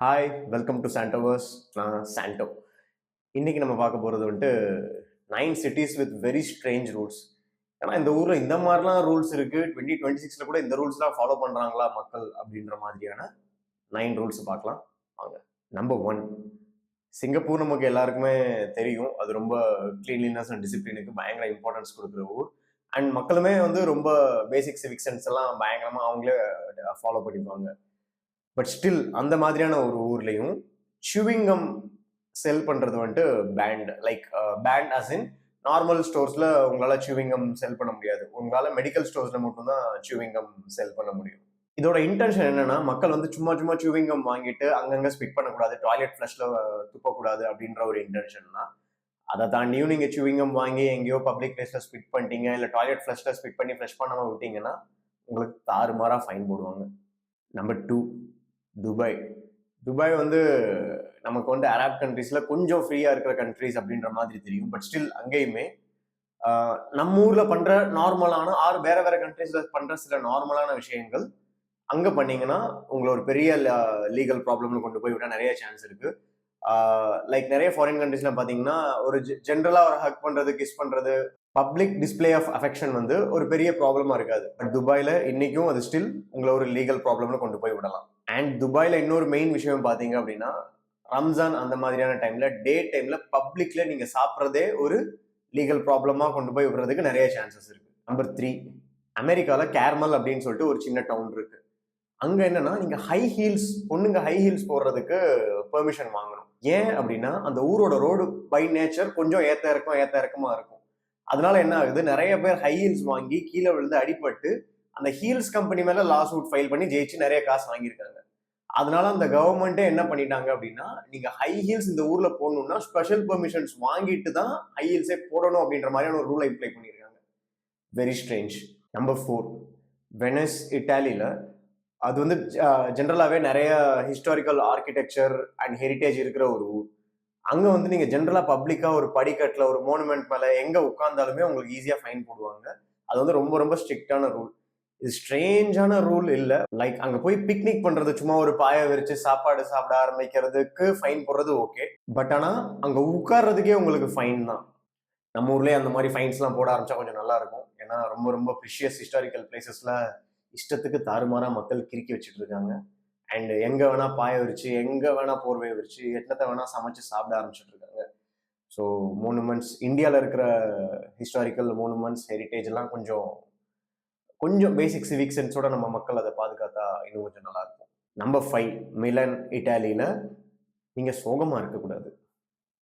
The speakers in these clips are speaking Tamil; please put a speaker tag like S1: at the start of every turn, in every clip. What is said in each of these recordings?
S1: Hi, welcome to சாண்டோவர்ஸ். நான் சாண்டோ. இன்னைக்கு நம்ம பார்க்க போகிறது வந்துட்டு 9 cities with very strange rules. ஏன்னா இந்த ஊரில் இந்த மாதிரிலாம் ரூல்ஸ் இருக்கு. 2026 கூட இந்த ரூல்ஸ்லாம் ஃபாலோ பண்ணுறாங்களா மக்கள் அப்படின்ற மாதிரியான 9 ரூல்ஸ் பார்க்கலாம் வாங்க. நம்பர் 1, சிங்கப்பூர் நமக்கு எல்லாருக்குமே தெரியும். அது ரொம்ப கிளீன்லினஸ் அண்ட் டிசிப்ளினுக்கு பயங்கர இம்பார்ட்டன்ஸ் கொடுக்குற ஊர். அண்ட் மக்களுமே வந்து ரொம்ப பேசிக் சிவிக் சென்ஸ் எல்லாம் பயங்கரமாக அவங்களே ஃபாலோ பண்ணிப்பாங்க. பட் ஸ்டில் அந்த மாதிரியான ஒரு ஊர்லயும் கம் செல் பண்றது வந்துட்டு band. Like band as in normal ஸ்டோர்ஸ்ல உங்களால கம் செல் பண்ண முடியாது. உங்களால மெடிக்கல் ஸ்டோர்ஸ்ல மட்டும்தான் கம் செல் பண்ண முடியும். இதோட இன்டென்ஷன் என்னன்னா, மக்கள் வந்து சும்மா சும்மா கம் வாங்கிட்டு அங்கங்க ஸ்பிட் பண்ணக்கூடாது, டாய்லெட் ஃபிளஷ்ல துப்பக்கூடாது அப்படின்ற ஒரு இன்டென்ஷன் தான். அதை தாண்டியும் நீங்க கம் வாங்கி எங்கேயோ பப்ளிக் பிளேஸ்ல ஸ்பிட் பண்ணிட்டீங்க, இல்ல டாய்லெட் ஃபிளஷ்ல ஸ்பிட் பண்ணி ஃபிளஷ் பண்ணாம விட்டீங்கன்னா உங்களுக்கு தாறுமாறா ஃபைன் போடுவாங்க. Number 2, Dubai. துபாய் வந்து நமக்கு வந்து அரப் கண்ட்ரீஸ்ல கொஞ்சம் ஃப்ரீயா இருக்கிற கண்ட்ரீஸ் அப்படின்ற மாதிரி தெரியும். பட் ஸ்டில் அங்கேயுமே நம்ம ஊர்ல பண்ற நார்மலான ஆர் வேற வேற கண்ட்ரீஸ்ல பண்ற சில நார்மலான விஷயங்கள் அங்க பண்ணீங்கன்னா உங்களை ஒரு பெரிய லீகல் ப்ராப்ளம்ல கொண்டு போய் விட நிறைய சான்ஸ் இருக்கு. லைக் நிறைய ஃபாரின் கண்ட்ரீஸ்ல பாத்தீங்கன்னா ஒரு ஜென்ரலா ஒரு ஹக் பண்றது, கிஸ் பண்றது, பப்ளிக் டிஸ்பிளே ஆஃப் அஃபெக்ஷன் வந்து ஒரு பெரிய ப்ராப்ளமா இருக்காது. பட் துபாயில இன்னைக்கும் அது ஸ்டில் உங்களை ஒரு லீகல் ப்ராப்ளம்ல கொண்டு போய் விடலாம். அண்ட் துபாயில இன்னொரு மெயின் விஷயம் பாத்தீங்க அப்படின்னா, ரம்ஜான் அந்த மாதிரியான டைம்ல டைம்ல பப்ளிக்ல நீங்க சாப்பிட்றதே ஒரு லீகல் ப்ராப்ளமா கொண்டு போய் விடுறதுக்கு நிறைய சான்சஸ் இருக்கு. நம்பர் 3, அமெரிக்கால கேர்மல் அப்படின்னு சொல்லிட்டு ஒரு சின்ன டவுன் இருக்கு. அங்க என்னன்னா நீங்க பொண்ணுங்க ஹை ஹீல்ஸ் போடுறதுக்கு பெர்மிஷன் வாங்கணும். ஏன் அப்படின்னா அந்த ஊரோட ரோடு பை நேச்சர் கொஞ்சம் ஏத்த இறக்கமா இருக்கும். அதனால என்ன ஆகுது, நிறைய பேர் ஹை ஹீல்ஸ் வாங்கி கீழே விழுந்து அடிபட்டு அந்த ஹீல்ஸ் கம்பெனி மேல லா சூட் ஃபைல் பண்ணி ஜெயிச்சு நிறைய காசு வாங்கியிருக்காங்க. அதனால அந்த கவர்மெண்ட்டே என்ன பண்ணிட்டாங்க அப்படின்னா, நீங்க ஹை ஹீல்ஸ் இந்த ஊர்ல போடணும்னா ஸ்பெஷல் பெர்மிஷன்ஸ் வாங்கிட்டு தான் ஹை ஹீல்ஸே போடணும் அப்படின்ற மாதிரியான ஒரு ரூலை இம்ப்ளை பண்ணியிருக்காங்க. Very strange. நம்பர் 4, வெனிஸ், இட்டாலியில. அது வந்து ஜென்ரலாவே நிறைய ஹிஸ்டாரிக்கல் ஆர்கிடெக்சர் அண்ட் ஹெரிட்டேஜ் இருக்கிற ஒரு ஊர். அங்க வந்து நீங்க ஜென்ரலா பப்ளிக்கா ஒரு படிக்கட்டுல ஒரு மோனுமெண்ட் மேல எங்க உட்கார்ந்தாலுமே உங்களுக்கு ஈஸியா ஃபைன் போடுவாங்க. அது வந்து ரொம்ப ரொம்ப ஸ்ட்ரிக்டான ரூல். இது ஸ்ட்ரேஞ்சான ரூல் இல்ல. லைக் அங்க போய் பிக்னிக் பண்றது, சும்மா ஒரு பாய விரிச்சு சாப்பாடு சாப்பிட ஆரம்பிக்கிறதுக்கு ஃபைன் போடுறது ஓகே. பட் ஆனா அங்க உட்கார்றதுக்கே உங்களுக்கு ஃபைன் தான். நம்ம ஊர்லயே அந்த மாதிரி ஃபைன்ஸ் எல்லாம் போட ஆரம்பிச்சா கொஞ்சம் நல்லா இருக்கும். ஏன்னா ரொம்ப ரொம்ப ப்ரிஷியஸ் ஹிஸ்டாரிக்கல் பிளேசஸ்ல இஷ்டத்துக்கு தாறுமாறா மக்கள் கிறுக்கி வச்சுட்டு இருக்காங்க. அண்ட் எங்க வேணா பாய விரிச்சு, எங்க வேணா போர்வை விரிச்சு, என்னத்தை வேணா சமைச்சு சாப்பிட ஆரம்பிச்சுட்டு இருக்காங்க. ஸோ மோனுமெண்ட்ஸ், இந்தியாவில் இருக்கிற ஹிஸ்டாரிக்கல் மோனுமெண்ட்ஸ், ஹெரிட்டேஜ் எல்லாம் கொஞ்சம் கொஞ்சம் பேசிக் சிவிக் சென்ஸோட நம்ம மக்கள் அதை பாதுகாத்தா இன்னும் கொஞ்சம் நல்லா இருக்கும். நம்பர் 5, மிலன், இட்டாலியில. நீங்க சோகமா இருக்கக்கூடாது.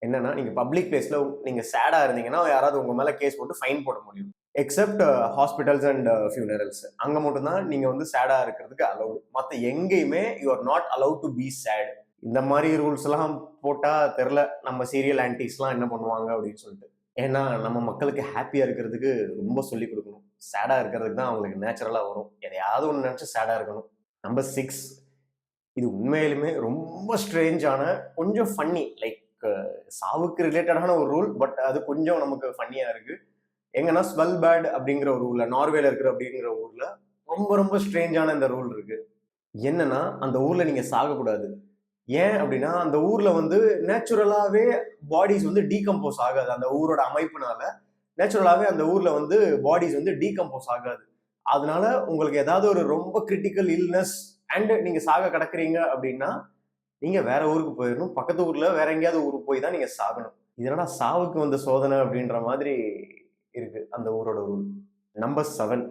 S1: என்னன்னா நீங்க பப்ளிக் பிளேஸ்ல நீங்க சேடா இருந்தீங்கன்னா யாராவது உங்க மேல கேஸ் போட்டு ஃபைன் போட முடியும். Accept hospitals and funerals. அங்க மட்டும் தான் நீங்க வந்து சேடா இருக்கிறதுக்கு அலௌடு. மத்த எங்கேயுமே you are not allowed to be sad. இந்த மாதிரி ரூல்ஸ் எல்லாம் போட்டா தெரியல நம்ம சீரியல் ஆன்டிஸ்லாம் என்ன பண்ணுவாங்க அப்படின்னு சொல்லிட்டு. ஏன்னா நம்ம மக்களுக்கு ஹாப்பியா இருக்கிறதுக்கு ரொம்ப சொல்லி கொடுக்கணும். சேடா இருக்கிறதுக்கு தான் அவங்களுக்கு நேச்சுரலா வரும். எதையாவது ஒன்று நினைச்சு சேடா இருக்கணும். நம்பர் 6, இது உண்மையிலுமே ரொம்ப ஸ்ட்ரேஞ்சான, கொஞ்சம் ஃபன்னி, லைக் சாவுக்கு ரிலேட்டடான ஒரு ரூல். பட் அது கொஞ்சம் நமக்கு ஃபன்னியா இருக்கு. எங்கன்னா ஸ்வெல்பேட் அப்படிங்கிற ஒரு ஊர்ல, நார்வேல இருக்கிற அப்படிங்கிற ஊர்ல ரொம்ப ரொம்ப ஸ்ட்ரேஞ்சான இந்த ரூல் இருக்கு. என்னன்னா அந்த ஊர்ல நீங்க சாகக்கூடாது. ஏன் அப்படின்னா அந்த ஊர்ல வந்து நேச்சுரலாவே பாடிஸ் வந்து டீகம்போஸ் ஆகாது. அந்த ஊரோட அமைப்புனால நேச்சுரலாவே அந்த ஊர்ல வந்து பாடிஸ் வந்து டீகம்போஸ் ஆகாது. அதனால உங்களுக்கு ஏதாவது ஒரு ரொம்ப கிரிட்டிக்கல் இல்னஸ் அண்ட் நீங்க சாக கிடக்குறீங்க அப்படின்னா நீங்க வேற ஊருக்கு போயிடணும். பக்கத்து ஊர்ல வேற எங்கேயாவது ஊருக்கு போய் தான் நீங்க சாகணும். இதனடா சாவுக்கு வந்த சோதனை அப்படின்ற மாதிரி இருக்கு அந்த ஊரோட ரூல். நம்பர் 7,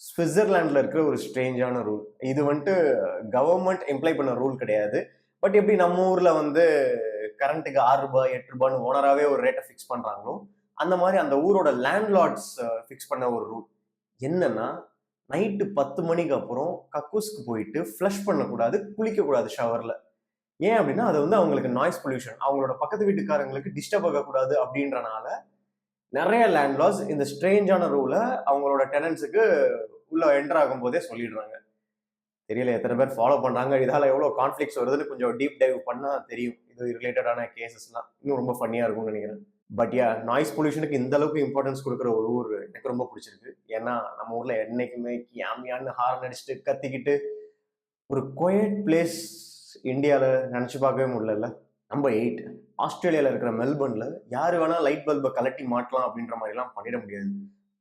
S1: சுவிட்சர்லாந்துல இருக்கிற ஒரு ஸ்ட்ரேஞ்சான ரூல். இது வந்துட்டு கவர்மெண்ட் எம்ப்ளை பண்ண ரூல் கிடையாது. பட் எப்படி நம்ம ஊர்ல வந்து கரண்ட்டுக்கு ரூ. 6, ரூ. 8 ஓனராவே ஒரு ரேட்டை ஃபிக்ஸ் பண்றாங்களோ, அந்த மாதிரி அந்த ஊரோட லேண்ட்லார்ட்ஸ் ஃபிக்ஸ் பண்ண ஒரு ரூல். என்னன்னா நைட்டு 10 மணிக்கு அப்புறம் கக்கூஸ்க்கு போயிட்டு ஃப்ளஷ் பண்ணக்கூடாது, குளிக்கக்கூடாது ஷவர்ல. ஏன் அப்படின்னா அது வந்து அவங்களுக்கு நாய்ஸ் பொல்யூஷன், அவங்களோட பக்கத்து வீட்டுக்காரங்களுக்கு டிஸ்டர்ப் ஆகக்கூடாது அப்படின்றனால நிறைய லேண்ட்லாஸ் இந்த ஸ்ட்ரேஞ்சான ரூலை அவங்களோட டெனன்ஸுக்கு உள்ள என்டர் ஆகும் போதே சொல்லிடுறாங்க. தெரியல எத்தனை பேர் ஃபாலோ பண்றாங்க, இதால எவ்வளவு கான்ஃபிளிக்ஸ் வருதுன்னு கொஞ்சம் டீப் டைவ் பண்ணா தெரியும். இது ரிலேட்டடான கேசஸ்லாம் இன்னும் ரொம்ப ஃபன்னியா இருக்கும்னு நினைக்கிறேன். பட் நாய்ஸ் பொல்யூஷனுக்கு இந்த அளவுக்கு இம்பார்ட்டன்ஸ் கொடுக்குற ஒரு ஊர் எனக்கு ரொம்ப பிடிச்சிருக்கு. ஏன்னா நம்ம ஊர்ல என்னைக்குமே கியாமியான்னு ஹார்ன் அடிச்சுட்டு கத்திக்கிட்டு ஒரு குவைட் பிளேஸ் இந்தியாவில் நினச்சி பார்க்கவே முடியல. நம்பர் 8 ஆஸ்திரேலியாவில் இருக்கிற மெல்பர்னில் யார் வேணால் லைட் பல்பை கலட்டி மாட்டலாம் அப்படின்ற மாதிரிலாம் பண்ணிட முடியாது.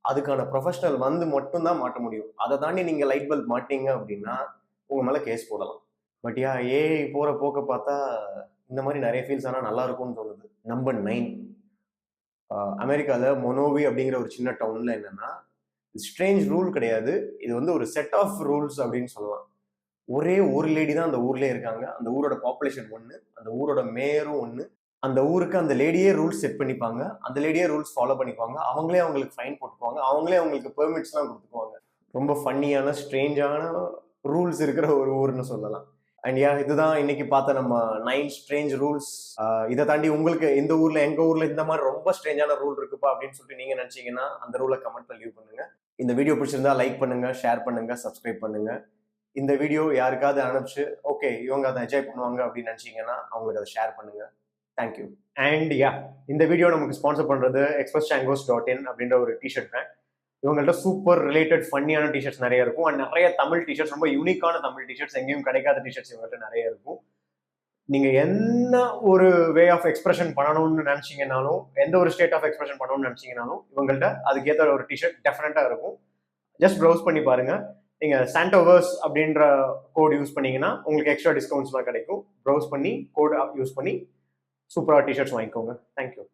S1: அதுக்கான ப்ரொஃபஷனல் வந்து மட்டும்தான் மாட்ட முடியும். அதை தாண்டி நீங்கள் லைட் பல்ப் மாட்டீங்க அப்படின்னா உங்கள் மேலே கேஸ் போடலாம். பட் ஏஐ போகிற போக்க பார்த்தா இந்த மாதிரி நிறைய ஃபீல்ஸ் ஆனால் நல்லா இருக்கும்னு தோணுது. நம்பர் 9 அமெரிக்காவில் மொனோவி அப்படிங்கிற ஒரு சின்ன டவுனில் என்னென்னா ஸ்ட்ரேஞ்ச் ரூல் கிடையாது. இது வந்து ஒரு செட் ஆஃப் ரூல்ஸ் அப்படின்னு சொல்லலாம். ஒரே ஒரு லேடி தான் அந்த ஊர்லேயே இருக்காங்க. அந்த ஊரோட பாப்புலேஷன் 1, அந்த ஊரோட மேயரும் 1. அந்த ஊருக்கு அந்த லேடியே ரூல்ஸ் செட் பண்ணிப்பாங்க. அந்த லேடியே ரூல்ஸ் ஃபாலோ பண்ணிப்பாங்க. அவங்களே அவங்களுக்கு ஃபைன் போட்டுக்குவாங்க. அவங்களே அவங்களுக்கு பெர்மிட்ஸ்லாம் கொடுத்துக்குவாங்க. ரொம்ப ஃபன்னியான, ஸ்ட்ரேஞ்சான ரூல்ஸ் இருக்கிற ஒரு ஊர்னு சொல்லலாம். அண்ட் இதுதான் இன்னைக்கு பார்த்த நம்ம 9 ஸ்ட்ரேஞ்ச் ரூல்ஸ். இதை தாண்டி உங்களுக்கு இந்த ஊர்ல, எங்க ஊர்ல இந்த மாதிரி ரொம்ப ஸ்ட்ரேஞ்சான ரூல் இருக்குப்பா அப்படின்னு சொல்லிட்டு நீங்க நினைச்சீங்கன்னா அந்த ரூலை கமெண்ட்ல லீவ் பண்ணுங்க. இந்த வீடியோ பிடிச்சிருந்தா லைக் பண்ணுங்க, ஷேர் பண்ணுங்க, சப்ஸ்கிரைப் பண்ணுங்க. இந்த வீடியோ யாருக்காவது அனுப்பிச்சு ஓகே இவங்க அதை என்ஜாய் பண்ணுவாங்க அப்படின்னு நினைச்சீங்கன்னா அவங்களுக்கு அதை ஷேர் பண்ணுங்க. தேங்க்யூ. அண்ட் இந்த வீடியோ நமக்கு ஸ்பான்சர் பண்றது expresschangos.in அப்படின்ற ஒரு டிஷர்ட் பிராண்ட். இவங்கள்ட்ட சூப்பர் ரிலேட்டட் ஃபன்னியான டிஷர்ட்ஸ் நிறைய இருக்கும். அண்ட் நிறைய தமிழ் டிஷர்ட்ஸ், ரொம்ப யூனிக்கான தமிழ் டிஷர்ட்ஸ், எங்கேயும் கிடைக்காத டிஷர்ட்ஸ் இவங்கள்ட்ட நிறைய இருக்கும். நீங்க என்ன ஒரு வே ஆஃப் எக்ஸ்பிரஷன் பண்ணணும்னு நினைச்சீங்கன்னாலும், எந்த ஒரு ஸ்டேட் ஆஃப் எக்ஸ்பிரஷன் பண்ணணும்னு நினைச்சீங்கன்னாலும் இவங்கள்ட்ட அதுக்கேற்ற ஒரு டிஷர்ட் டெஃபினட்டா இருக்கும். ஜஸ்ட் ப்ரௌஸ் பண்ணி பாருங்க. நீங்க சாண்டோவர்ஸ் அப்படின்ற கோட் யூஸ் பண்ணீங்கன்னா உங்களுக்கு எக்ஸ்ட்ரா டிஸ்கவுண்ட்ஸ்லாம் கிடைக்கும். ப்ரௌஸ் பண்ணி கோட் யூஸ் பண்ணி சூப்பராக டிஷர்ட்ஸ் வாங்கிக்கோங்க. தேங்க்யூ.